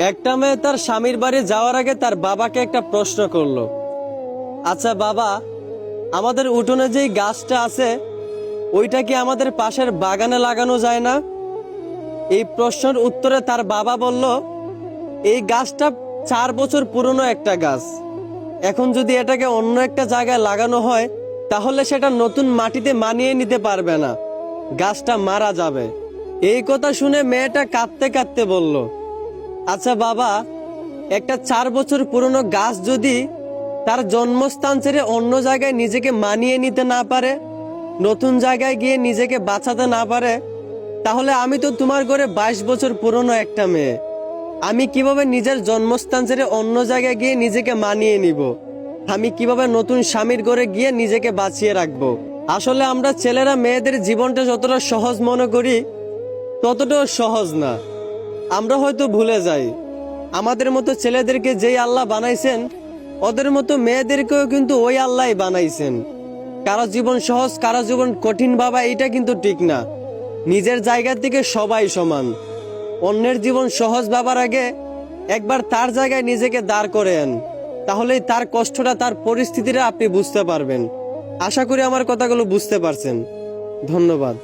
একটা মেয়ে তার স্বামীর বাড়ি যাওয়ার আগে তার বাবাকে একটা প্রশ্ন করলো, আচ্ছা বাবা, আমাদের উঠোনে যেই গাছটা আছে ওইটা কি আমাদের পাশের বাগানে লাগানো যায় না? এই প্রশ্নের উত্তরে তার বাবা বলল, এই গাছটা 4 বছর পুরনো একটা গাছ। এখন যদি এটাকে অন্য একটা জায়গায় লাগানো হয় তাহলে সেটা নতুন মাটিতে মানিয়ে নিতে পারবে না, গাছটা মারা যাবে। এই কথা শুনে মেয়েটা কাঁদতে কাঁদতে বলল, আচ্ছা বাবা, একটা 4 বছর পুরনো গাছ যদি তার জন্মস্থান ছেড়ে অন্য জায়গায় নিজেকে মানিয়ে নিতে না পারে, নতুন জায়গায় গিয়ে নিজেকে বাঁচাতে না পারে, তাহলে আমি তো তোমার ঘরে 22 বছর পুরনো একটা মেয়ে। আমি কিভাবে নিজের জন্মস্থান ছেড়ে অন্য জায়গায় গিয়ে নিজেকে মানিয়ে নিব? আমি কিভাবে নতুন স্বামীর ঘরে গিয়ে নিজেকে বাঁচিয়ে রাখবো? আসলে আমরা ছেলেরা মেয়েদের জীবনটা যতটা সহজ মনে করি ততটাও সহজ না। আমরা হয়তো ভুলে যাই আমাদের মতো ছেলেদেরকে যেই আল্লাহ বানাইছেন ওদের মতো মেয়েদেরকেও কিন্তু ওই আল্লাহই বানাইছেন। কারো জীবন সহজ কারো জীবন কঠিন বাবা, এটা কিন্তু ঠিক না। নিজের জায়গা থেকে সবাই সমান। অন্যের জীবন সহজ ভাবার আগে একবার তার জায়গায় নিজেকে দাঁড় করেন, তাহলেই তার কষ্টটা তার পরিস্থিতিটা আপনি বুঝতে পারবেন। আশা করি আমার কথাগুলো বুঝতে পারছেন। ধন্যবাদ।